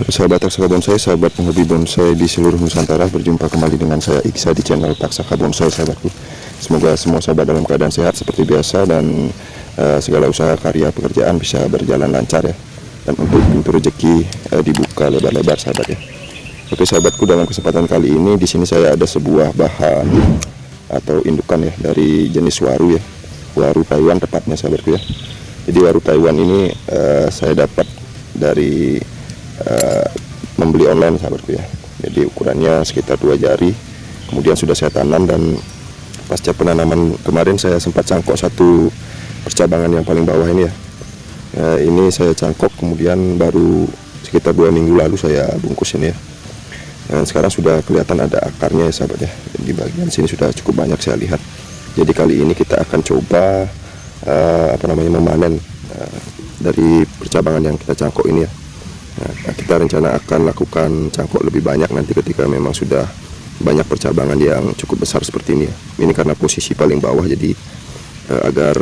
Sahabat Taksaka Bonsai, sahabat penghobi bonsai di seluruh Nusantara, berjumpa kembali dengan saya Iksa di channel Taksaka Bonsai, sahabatku. Semoga semua sahabat dalam keadaan sehat seperti biasa dan segala usaha karya pekerjaan bisa berjalan lancar ya. Dan untuk pintu rezeki dibuka lebar-lebar, sahabat ya. Oke sahabatku, dalam kesempatan kali ini di sini saya ada sebuah bahan atau indukan ya dari jenis waru ya, waru Taiwan tepatnya, sahabatku ya. Jadi waru Taiwan ini saya dapat dari membeli online, sahabatku ya. Jadi ukurannya sekitar 2 jari. Kemudian sudah saya tanam, dan pasca penanaman kemarin saya sempat cangkok satu percabangan yang paling bawah ini ya. Ini saya cangkok, kemudian baru sekitar 2 minggu lalu saya bungkus ini ya. Dan sekarang sudah kelihatan ada akarnya ya, sahabat ya. Di bagian sini sudah cukup banyak saya lihat. Jadi kali ini kita akan coba memanen dari percabangan yang kita cangkok ini ya. Nah, kita rencana akan lakukan cangkok lebih banyak nanti ketika memang sudah banyak percabangan yang cukup besar seperti ini ya. Ini karena posisi paling bawah, jadi agar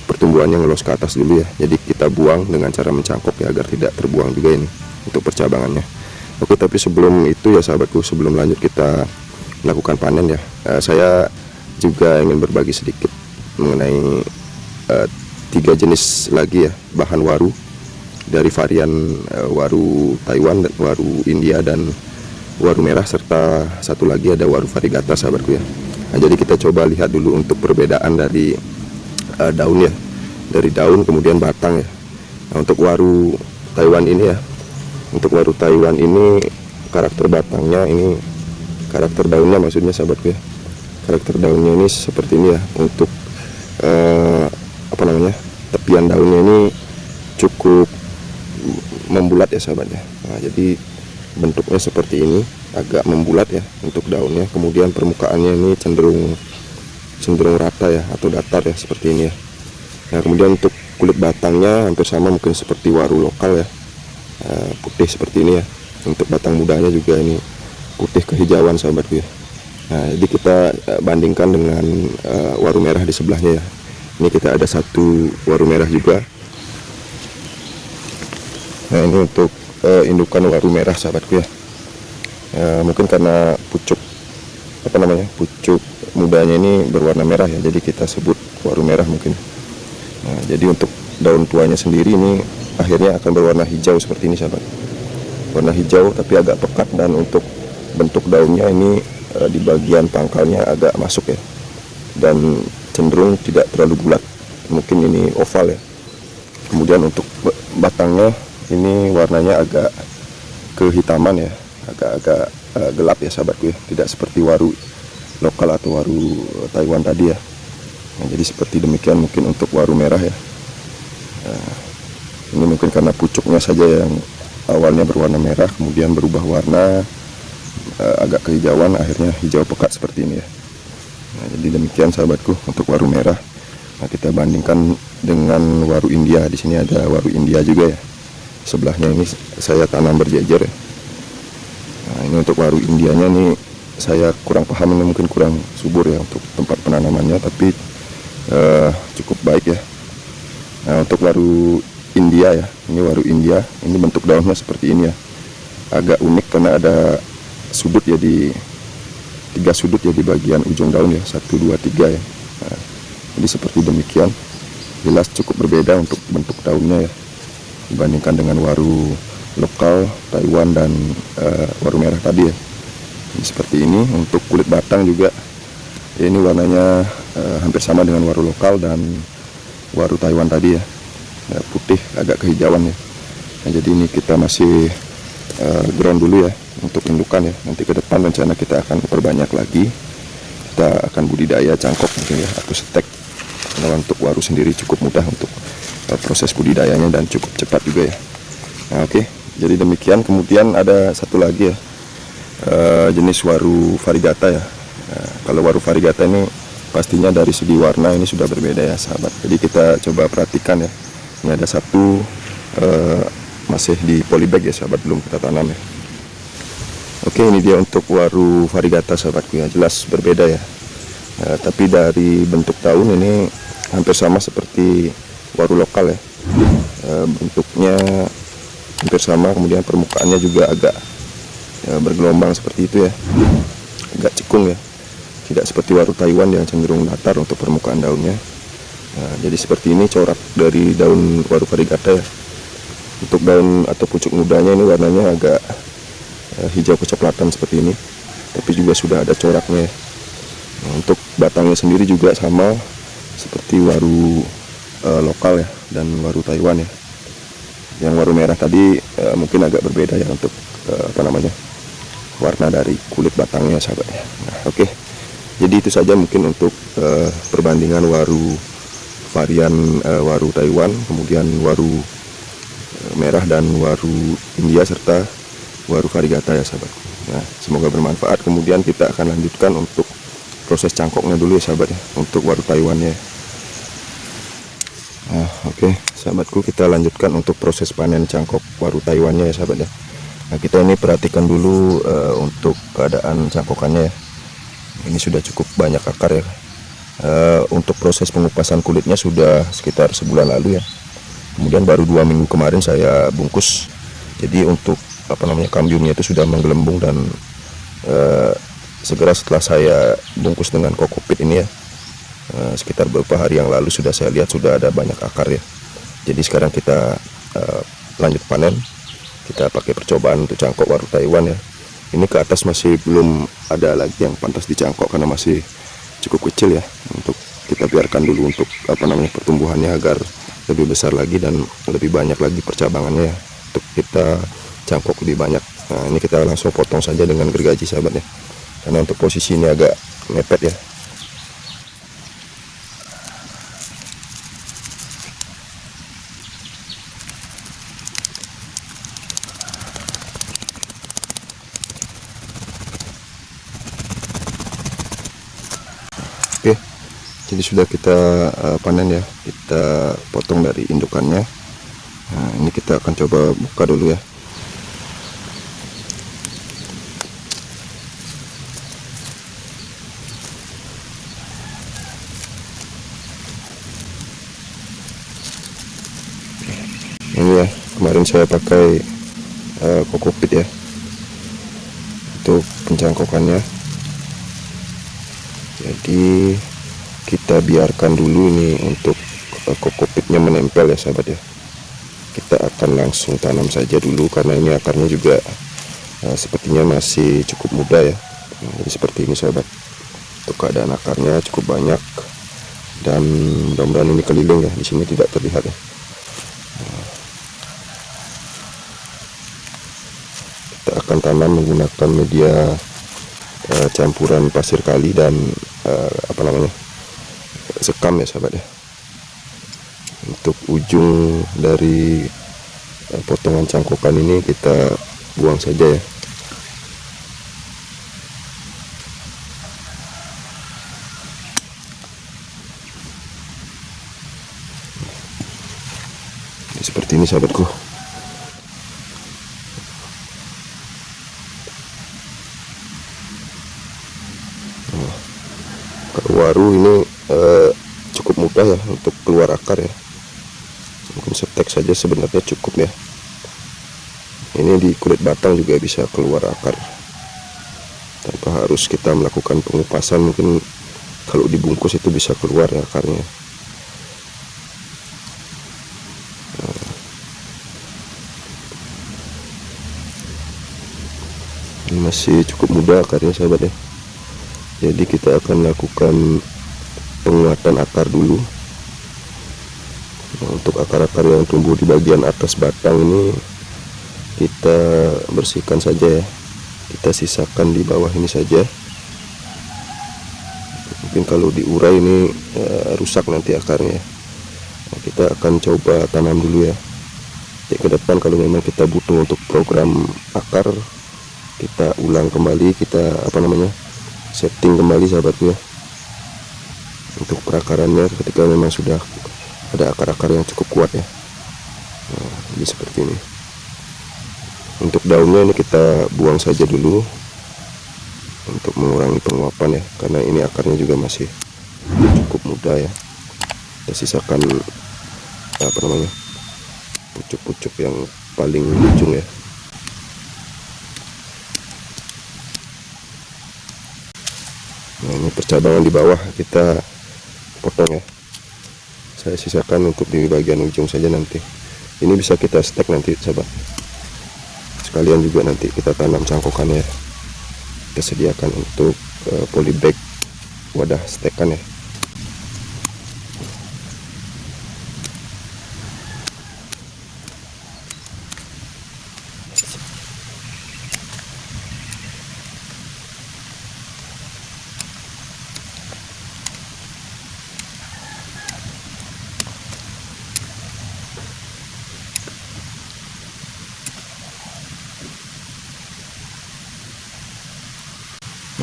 pertumbuhannya ngelos ke atas dulu ya. Jadi kita buang dengan cara mencangkok ya, agar tidak terbuang juga ini untuk percabangannya. Oke, tapi sebelum itu ya sahabatku, sebelum lanjut kita melakukan panen ya, saya juga ingin berbagi sedikit mengenai 3 jenis lagi ya bahan waru dari varian waru Taiwan, waru India, dan waru merah, serta satu lagi ada waru variegata, sahabatku ya. Nah, jadi kita coba lihat dulu untuk perbedaan dari daun ya, dari daun kemudian batang ya. Nah, untuk waru Taiwan ini ya, untuk waru Taiwan ini karakter batangnya ini, karakter daunnya maksudnya, sahabatku ya. Karakter daunnya ini seperti ini ya. Untuk tepian daunnya ini cukup membulat ya, sahabatnya. Nah, jadi bentuknya seperti ini, agak membulat ya untuk daunnya. Kemudian permukaannya ini cenderung rata ya, atau datar ya, seperti ini ya. Nah, kemudian untuk kulit batangnya hampir sama mungkin seperti waru lokal ya, putih seperti ini ya. Untuk batang mudanya juga ini putih kehijauan, sahabatku ya. Nah, jadi kita bandingkan dengan waru merah di sebelahnya ya. Ini kita ada satu waru merah juga. Nah, ini untuk indukan waru merah, sahabatku ya. Mungkin karena pucuk pucuk mudanya ini berwarna merah ya, jadi kita sebut waru merah mungkin. Nah, jadi untuk daun tuanya sendiri ini akhirnya akan berwarna hijau seperti ini, sahabat. Warna hijau tapi agak pekat, dan untuk bentuk daunnya ini di bagian pangkalnya agak masuk ya, dan cenderung tidak terlalu bulat, mungkin ini oval ya. Kemudian untuk batangnya ini warnanya agak kehitaman ya, agak-agak gelap ya, sahabatku ya. Tidak seperti waru lokal atau waru Taiwan tadi ya. Nah, jadi seperti demikian mungkin untuk waru merah ya. Nah, ini mungkin karena pucuknya saja yang awalnya berwarna merah, kemudian berubah warna agak kehijauan, akhirnya hijau pekat seperti ini ya. Nah, jadi demikian sahabatku untuk waru merah. Nah, kita bandingkan dengan waru India. Di sini ada waru India juga ya. Sebelahnya ini saya tanam berjejer ya. Nah, ini untuk waru Indianya nih saya kurang paham, ini mungkin kurang subur ya untuk tempat penanamannya, tapi cukup baik ya. Nah, untuk waru India ya, ini waru India, ini bentuk daunnya seperti ini ya. Agak unik karena ada sudut ya, di 3 sudut ya di bagian ujung daun ya, 1, 2, 3 ya. Nah, jadi seperti demikian, jelas cukup berbeda untuk bentuk daunnya ya, dibandingkan dengan waru lokal Taiwan dan waru merah tadi ya. Ini seperti ini. Untuk kulit batang juga ya, ini warnanya hampir sama dengan waru lokal dan waru Taiwan tadi ya, putih agak kehijauan ya. Nah, jadi ini kita masih ground dulu ya untuk indukan ya. Nanti ke depan rencana kita akan perbanyak lagi, kita akan budidaya cangkok mungkin ya, atau stek. Nah, untuk waru sendiri cukup mudah untuk proses budidayanya dan cukup cepat juga ya. Nah, oke, jadi demikian. Kemudian ada satu lagi ya, jenis waru variegata ya. Nah, kalau waru variegata ini pastinya dari segi warna ini sudah berbeda ya, sahabat. Jadi kita coba perhatikan ya. Ini ada satu masih di polybag ya, sahabat, belum kita tanam ya. Oke, ini dia untuk waru variegata, sahabatku ya. Jelas berbeda ya. Tapi dari bentuk daun ini hampir sama seperti waru lokal ya. Bentuknya hampir sama, kemudian permukaannya juga agak bergelombang seperti itu ya, agak cekung ya, tidak seperti waru Taiwan yang cenderung datar untuk permukaan daunnya. Nah, jadi seperti ini corak dari daun waru variegata ya. Untuk daun atau pucuk mudanya ini warnanya agak hijau kecoklatan seperti ini, tapi juga sudah ada coraknya ya. Nah, untuk batangnya sendiri juga sama seperti waru lokal ya dan waru Taiwan ya. Yang waru merah tadi mungkin agak berbeda ya untuk warna dari kulit batangnya sahabatnya. Nah, oke. Jadi itu saja mungkin untuk perbandingan waru varian waru Taiwan, kemudian waru merah dan waru India serta waru variegata ya sahabat. Nah, semoga bermanfaat. Kemudian kita akan lanjutkan untuk proses cangkoknya dulu ya sahabat ya, untuk waru Taiwannya. Nah, oke, sahabatku, kita lanjutkan untuk proses panen cangkok waru Taiwannya ya sahabat ya. Nah, kita ini perhatikan dulu untuk keadaan cangkokannya ya. Ini sudah cukup banyak akar ya. Untuk proses pengupasan kulitnya sudah sekitar sebulan lalu ya. Kemudian baru 2 minggu kemarin saya bungkus. Jadi untuk kambiumnya itu sudah menggelembung dan segera setelah saya bungkus dengan kokopit ini ya, sekitar beberapa hari yang lalu sudah saya lihat sudah ada banyak akar ya. Jadi sekarang kita lanjut panen. Kita pakai percobaan untuk cangkok waru Taiwan ya. Ini ke atas masih belum ada lagi yang pantas dicangkok karena masih cukup kecil ya. Untuk kita biarkan dulu untuk pertumbuhannya agar lebih besar lagi dan lebih banyak lagi percabangannya ya, untuk kita cangkok lebih banyak. Nah, ini kita langsung potong saja dengan gergaji sahabat ya, karena untuk posisi ini agak mepet ya. Oke, jadi sudah kita panen ya, kita potong dari indukannya. Nah, ini kita akan coba buka dulu ya. Ini ya, kemarin saya pakai kokopit ya untuk pencangkokannya. Jadi kita biarkan dulu ini untuk kokopitnya menempel ya sahabat ya. Kita akan langsung tanam saja dulu karena ini akarnya juga sepertinya masih cukup muda ya. Nah, jadi seperti ini sahabat. Untuk keadaan akarnya cukup banyak dan mudah-mudahan ini keliling ya, di sini tidak terlihat ya. Nah, kita akan tanam menggunakan media campuran pasir kali dan sekam ya sahabat ya. Untuk ujung dari potongan cangkokan ini kita buang saja ya. Seperti ini sahabatku. Nah, kalau waru ini cukup mudah ya untuk keluar akar ya. Mungkin setek saja sebenarnya cukup ya. Ini di kulit batang juga bisa keluar akar tanpa harus kita melakukan pengupasan. Mungkin kalau dibungkus itu bisa keluar ya akarnya. Ini masih cukup muda akarnya sahabat ya. Jadi kita akan lakukan penguatan akar dulu. Nah, untuk akar-akar yang tumbuh di bagian atas batang ini kita bersihkan saja ya. Kita sisakan di bawah ini saja. Mungkin kalau diurai ini rusak nanti akarnya. Nah, kita akan coba tanam dulu ya. Jadi ke depan kalau memang kita butuh untuk program akar, kita ulang kembali, kita setting kembali sahabatku ya, untuk perakarannya ketika memang sudah ada akar-akar yang cukup kuat ya. Nah, jadi seperti ini. Untuk daunnya ini kita buang saja dulu untuk mengurangi penguapan ya, karena ini akarnya juga masih cukup muda ya. Kita sisakan pucuk-pucuk yang paling ujung ya. Nah, ini percabangan di bawah kita potong ya. Saya sisakan untuk di bagian ujung saja nanti. Ini bisa kita stek nanti sahabat. Sekalian juga nanti kita tanam cangkokannya. Kita sediakan untuk polybag wadah stekan ya.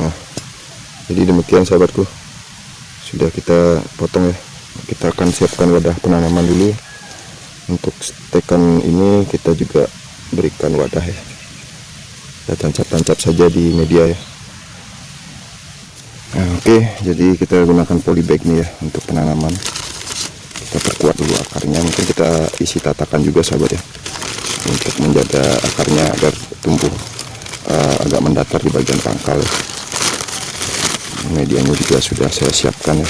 Nah, jadi demikian sahabatku, sudah kita potong ya. Kita akan siapkan wadah penanaman dulu. Untuk stekan ini kita juga berikan wadah ya. Kita tancap-tancap saja di media ya. Nah, oke, jadi kita gunakan polybag nih ya untuk penanaman. Kita perkuat dulu akarnya, mungkin kita isi tatakan juga sahabat ya, untuk menjaga akarnya agar tumbuh agak mendatar di bagian pangkal ya. Medianya juga sudah saya siapkan ya.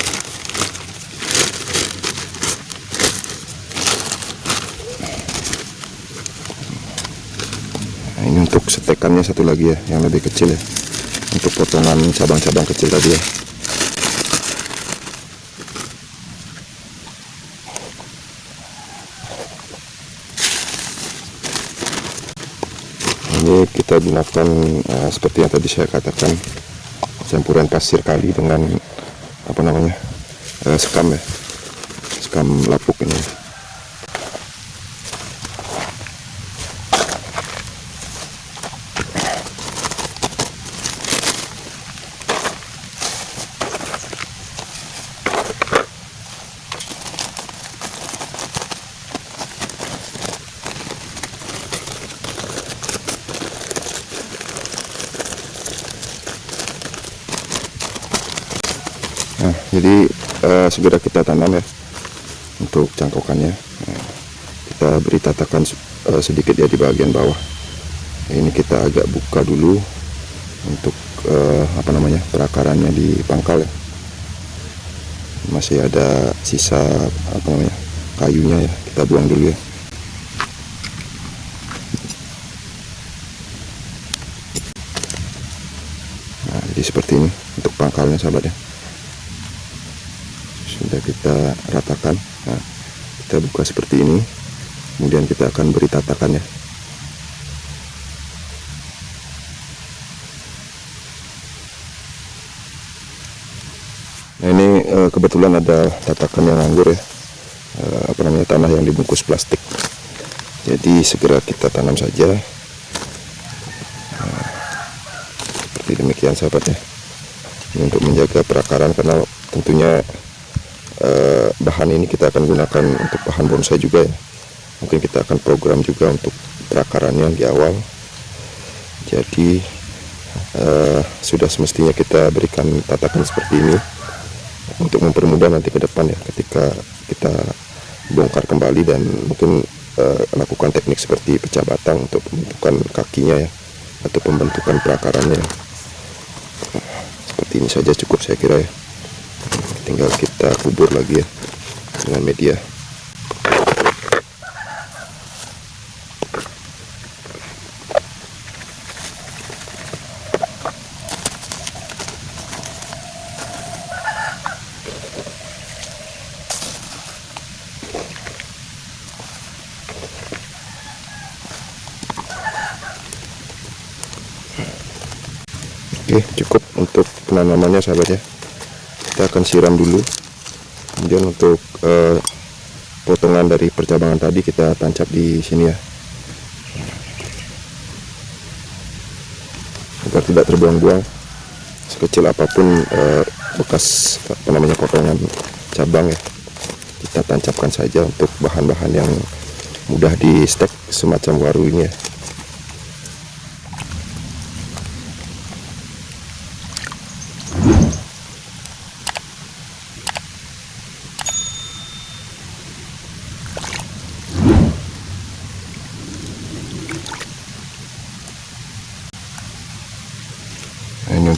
Nah, ini untuk stekannya satu lagi ya, yang lebih kecil ya, untuk potongan cabang-cabang kecil tadi ya. Ini kita gunakan seperti yang tadi saya katakan, campuran pasir kali dengan apa namanya, sekam ya, sekam lapuk ini. Nah, jadi segera kita tanam ya untuk cangkokannya. Nah, kita beri tatakan sedikit ya di bagian bawah. Ini kita agak buka dulu untuk apa namanya, perakarannya di pangkal ya. Masih ada sisa apa namanya, kayunya ya, kita buang dulu ya. Nah, jadi seperti ini untuk pangkalnya sahabat ya. Sudah kita ratakan. Nah, kita buka seperti ini, kemudian kita akan beri tatakan ya. Nah, ini kebetulan ada tatakan yang nganggur ya, apa namanya, tanah yang dibungkus plastik. Jadi segera kita tanam saja. Nah, seperti demikian sahabat ya. Ini untuk menjaga perakaran, karena tentunya bahan ini kita akan gunakan untuk bahan bonsai juga ya. Mungkin kita akan program juga untuk perakarannya di awal. Jadi sudah semestinya kita berikan tatakan seperti ini untuk mempermudah nanti ke depan ya, ketika kita bongkar kembali dan mungkin lakukan teknik seperti pecah batang untuk pembentukan kakinya ya, atau pembentukan perakarannya. Seperti ini saja cukup saya kira ya. Tinggal kita kubur lagi ya dengan media. Oke, cukup untuk penanamannya sahabat ya. Kita akan siram dulu, kemudian untuk potongan dari percabangan tadi kita tancap di sini ya, agar tidak terbuang-buang. Sekecil apapun bekas apa namanya, potongan cabang ya, kita tancapkan saja untuk bahan-bahan yang mudah di stek semacam waru ini ya.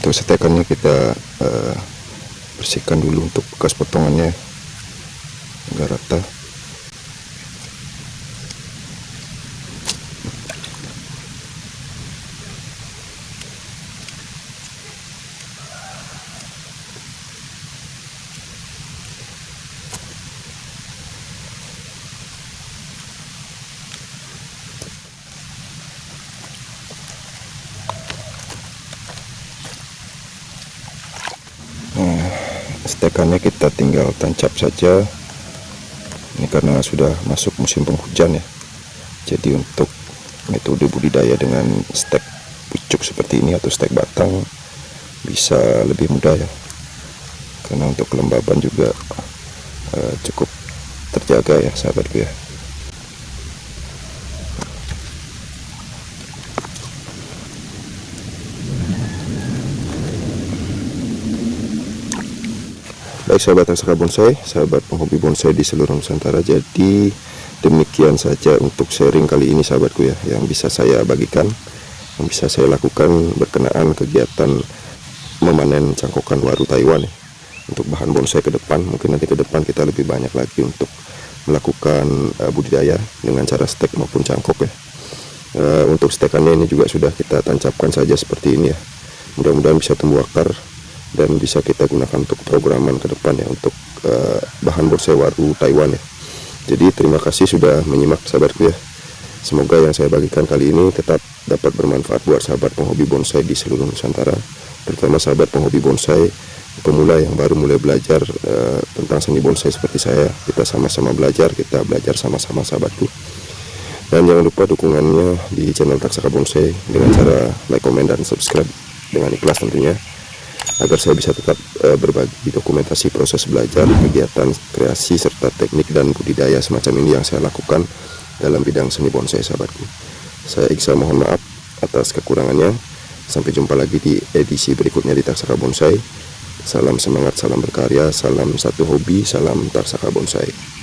Untuk setekannya kita bersihkan dulu untuk bekas potongannya agar rata. Stekannya kita tinggal tancap saja. Ini karena sudah masuk musim penghujan ya, jadi untuk metode budidaya dengan stek pucuk seperti ini atau stek batang bisa lebih mudah ya, karena untuk kelembaban juga cukup terjaga ya sahabatku ya. Baik sahabat taksaka bonsai, sahabat penghobi bonsai di seluruh Nusantara, jadi demikian saja untuk sharing kali ini sahabatku ya, yang bisa saya bagikan, yang bisa saya lakukan berkenaan kegiatan memanen cangkokan waru Taiwan ya, untuk bahan bonsai ke depan. Mungkin nanti ke depan kita lebih banyak lagi untuk melakukan budidaya dengan cara stek maupun cangkok ya. Untuk stekannya ini juga sudah kita tancapkan saja seperti ini ya, mudah-mudahan bisa tumbuh akar dan bisa kita gunakan untuk programan ke depan ya, untuk bahan bonsai waru Taiwan ya. Jadi terima kasih sudah menyimak sahabatku ya. Semoga yang saya bagikan kali ini tetap dapat bermanfaat buat sahabat penghobi bonsai di seluruh Nusantara, terutama sahabat penghobi bonsai pemula yang baru mulai belajar tentang seni bonsai seperti saya. Kita sama-sama belajar, kita belajar sama-sama sahabatku. Dan jangan lupa dukungannya di channel Taksaka Bonsai dengan cara like, komen, dan subscribe dengan ikhlas tentunya, agar saya bisa tetap berbagi dokumentasi proses belajar, kegiatan kreasi, serta teknik dan budidaya semacam ini yang saya lakukan dalam bidang seni bonsai sahabatku. Saya Iksa mohon maaf atas kekurangannya. Sampai jumpa lagi di edisi berikutnya di Taksaka Bonsai. Salam semangat, salam berkarya, salam satu hobi, salam Taksaka Bonsai.